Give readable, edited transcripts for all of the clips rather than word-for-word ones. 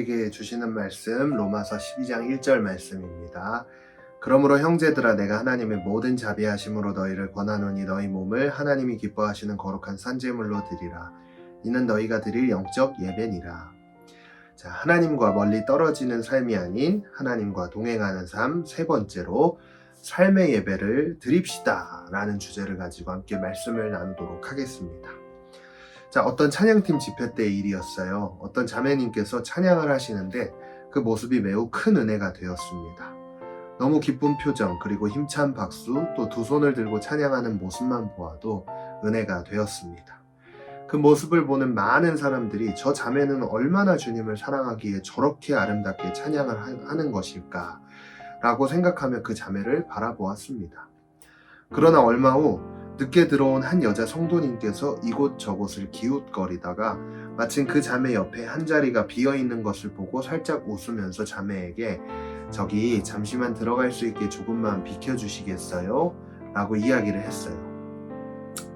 우리에게 주시는 말씀 로마서 12장 1절 말씀입니다. 그러므로 형제들아 내가 하나님의 모든 자비하심으로 너희를 권하노니 너희 몸을 하나님이 기뻐하시는 거룩한 산제물로 드리라. 이는 너희가 드릴 영적 예배니라. 자, 하나님과 멀리 떨어지는 삶이 아닌 하나님과 동행하는 삶, 세 번째로 삶의 예배를 드립시다 라는 주제를 가지고 함께 말씀을 나누도록 하겠습니다. 자, 어떤 찬양팀 집회 때의 일이었어요. 어떤 자매님께서 찬양을 하시는데 그 모습이 매우 큰 은혜가 되었습니다. 너무 기쁜 표정, 그리고 힘찬 박수, 또 두 손을 들고 찬양하는 모습만 보아도 은혜가 되었습니다. 그 모습을 보는 많은 사람들이 저 자매는 얼마나 주님을 사랑하기에 저렇게 아름답게 찬양을 하는 것일까 라고 생각하며 그 자매를 바라보았습니다. 그러나 얼마 후 늦게 들어온 한 여자 성도님께서 이곳저곳을 기웃거리다가 마침 그 자매 옆에 한 자리가 비어있는 것을 보고 살짝 웃으면서 자매에게 저기 잠시만 들어갈 수 있게 조금만 비켜주시겠어요? 라고 이야기를 했어요.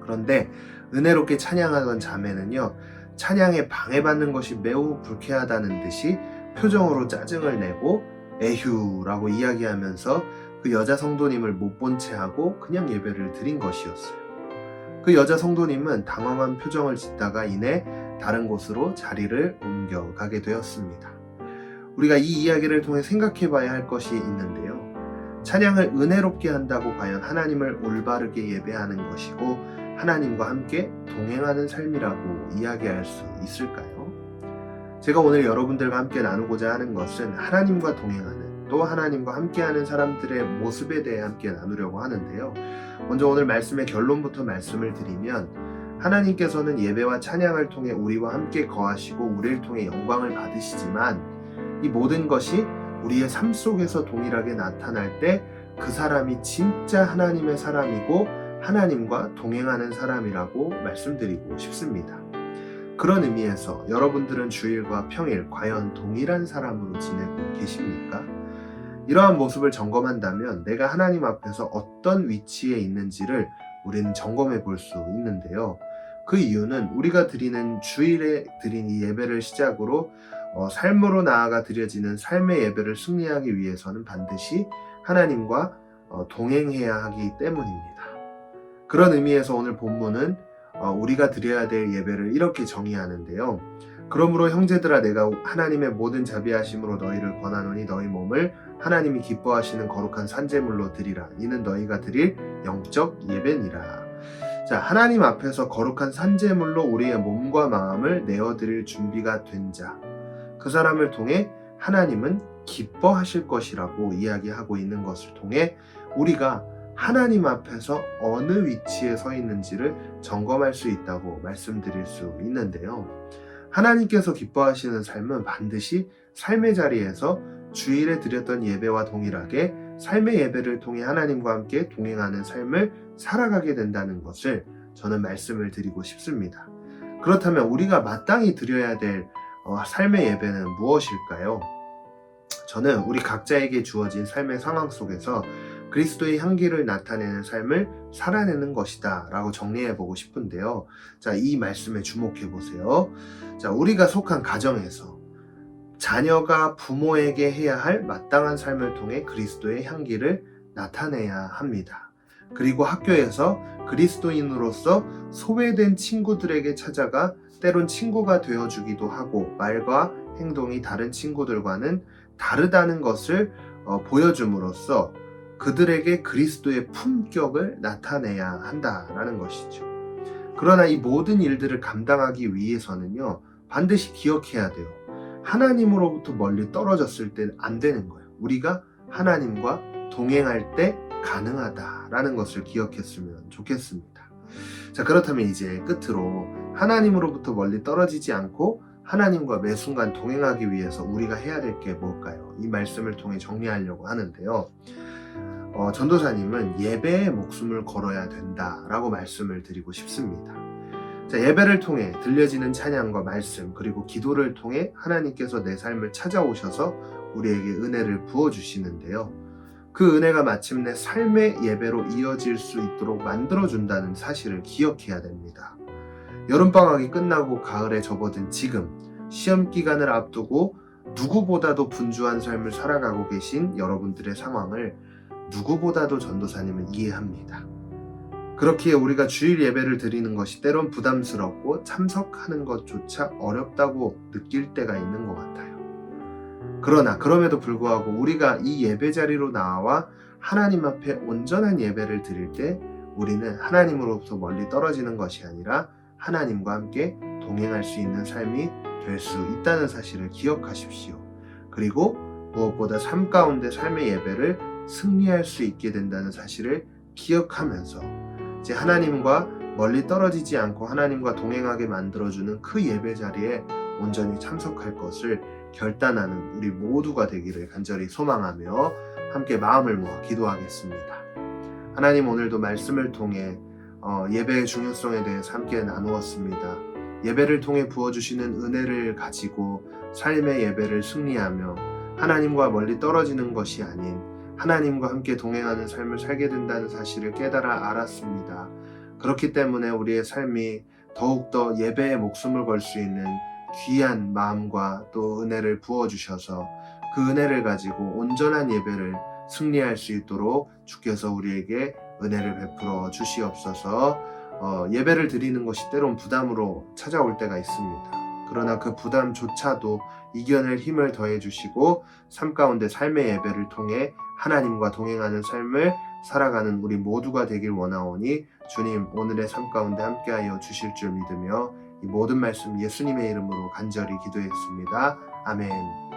그런데 은혜롭게 찬양하던 자매는요, 찬양에 방해받는 것이 매우 불쾌하다는 듯이 표정으로 짜증을 내고 에휴 라고 이야기하면서 그 여자 성도님을 못 본 채 하고 그냥 예배를 드린 것이었어요. 그 여자 성도님은 당황한 표정을 짓다가 이내 다른 곳으로 자리를 옮겨가게 되었습니다. 우리가 이 이야기를 통해 생각해 봐야 할 것이 있는데요. 찬양을 은혜롭게 한다고 과연 하나님을 올바르게 예배하는 것이고 하나님과 함께 동행하는 삶이라고 이야기할 수 있을까요? 제가 오늘 여러분들과 함께 나누고자 하는 것은 하나님과 동행하는, 또 하나님과 함께하는 사람들의 모습에 대해 함께 나누려고 하는데요. 먼저 오늘 말씀의 결론부터 말씀을 드리면, 하나님께서는 예배와 찬양을 통해 우리와 함께 거하시고 우리를 통해 영광을 받으시지만 이 모든 것이 우리의 삶 속에서 동일하게 나타날 때 그 사람이 진짜 하나님의 사람이고 하나님과 동행하는 사람이라고 말씀드리고 싶습니다. 그런 의미에서 여러분들은 주일과 평일 과연 동일한 사람으로 지내고 계십니까? 이러한 모습을 점검한다면 내가 하나님 앞에서 어떤 위치에 있는지를 우리는 점검해 볼 수 있는데요. 그 이유는 우리가 드리는 주일에 드린 이 예배를 시작으로 삶으로 나아가 드려지는 삶의 예배를 승리하기 위해서는 반드시 하나님과 동행해야 하기 때문입니다. 그런 의미에서 오늘 본문은 우리가 드려야 될 예배를 이렇게 정의하는데요. 그러므로 형제들아 내가 하나님의 모든 자비하심으로 너희를 권하노니 너희 몸을 하나님이 기뻐하시는 거룩한 산제물로 드리라. 이는 너희가 드릴 영적 예배니라. 자, 하나님 앞에서 거룩한 산제물로 우리의 몸과 마음을 내어드릴 준비가 된 자, 그 사람을 통해 하나님은 기뻐하실 것이라고 이야기하고 있는 것을 통해 우리가 하나님 앞에서 어느 위치에 서 있는지를 점검할 수 있다고 말씀드릴 수 있는데요. 하나님께서 기뻐하시는 삶은 반드시 삶의 자리에서 주일에 드렸던 예배와 동일하게 삶의 예배를 통해 하나님과 함께 동행하는 삶을 살아가게 된다는 것을 저는 말씀을 드리고 싶습니다. 그렇다면 우리가 마땅히 드려야 될 삶의 예배는 무엇일까요? 저는 우리 각자에게 주어진 삶의 상황 속에서 그리스도의 향기를 나타내는 삶을 살아내는 것이다 라고 정리해 보고 싶은데요. 자, 이 말씀에 주목해 보세요. 자, 우리가 속한 가정에서 자녀가 부모에게 해야 할 마땅한 삶을 통해 그리스도의 향기를 나타내야 합니다. 그리고 학교에서 그리스도인으로서 소외된 친구들에게 찾아가 때론 친구가 되어주기도 하고 말과 행동이 다른 친구들과는 다르다는 것을 보여줌으로써 그들에게 그리스도의 품격을 나타내야 한다라는 것이죠. 그러나 이 모든 일들을 감당하기 위해서는요, 반드시 기억해야 돼요. 하나님으로부터 멀리 떨어졌을 때 안 되는 거예요. 우리가 하나님과 동행할 때 가능하다라는 것을 기억했으면 좋겠습니다. 자, 그렇다면 이제 끝으로 하나님으로부터 멀리 떨어지지 않고 하나님과 매 순간 동행하기 위해서 우리가 해야 될 게 뭘까요? 이 말씀을 통해 정리하려고 하는데요. 전도사님은 예배에 목숨을 걸어야 된다라고 말씀을 드리고 싶습니다. 자, 예배를 통해 들려지는 찬양과 말씀, 그리고 기도를 통해 하나님께서 내 삶을 찾아오셔서 우리에게 은혜를 부어주시는데요. 그 은혜가 마침내 삶의 예배로 이어질 수 있도록 만들어준다는 사실을 기억해야 됩니다. 여름방학이 끝나고 가을에 접어든 지금, 시험 기간을 앞두고 누구보다도 분주한 삶을 살아가고 계신 여러분들의 상황을 누구보다도 전도사님은 이해합니다. 그렇기에 우리가 주일 예배를 드리는 것이 때론 부담스럽고 참석하는 것조차 어렵다고 느낄 때가 있는 것 같아요. 그러나 그럼에도 불구하고 우리가 이 예배 자리로 나와 하나님 앞에 온전한 예배를 드릴 때 우리는 하나님으로부터 멀리 떨어지는 것이 아니라 하나님과 함께 동행할 수 있는 삶이 될 수 있다는 사실을 기억하십시오. 그리고 무엇보다 삶 가운데 삶의 예배를 승리할 수 있게 된다는 사실을 기억하면서 이제 하나님과 멀리 떨어지지 않고 하나님과 동행하게 만들어주는 그 예배 자리에 온전히 참석할 것을 결단하는 우리 모두가 되기를 간절히 소망하며 함께 마음을 모아 기도하겠습니다. 하나님, 오늘도 말씀을 통해 예배의 중요성에 대해서 함께 나누었습니다. 예배를 통해 부어주시는 은혜를 가지고 삶의 예배를 승리하며 하나님과 멀리 떨어지는 것이 아닌 하나님과 함께 동행하는 삶을 살게 된다는 사실을 깨달아 알았습니다. 그렇기 때문에 우리의 삶이 더욱더 예배에 목숨을 걸 수 있는 귀한 마음과 또 은혜를 부어주셔서 그 은혜를 가지고 온전한 예배를 승리할 수 있도록 주께서 우리에게 은혜를 베풀어 주시옵소서. 예배를 드리는 것이 때론 부담으로 찾아올 때가 있습니다. 그러나 그 부담조차도 이겨낼 힘을 더해 주시고 삶 가운데 삶의 예배를 통해 하나님과 동행하는 삶을 살아가는 우리 모두가 되길 원하오니 주님, 오늘의 삶 가운데 함께하여 주실 줄 믿으며 이 모든 말씀 예수님의 이름으로 간절히 기도했습니다. 아멘.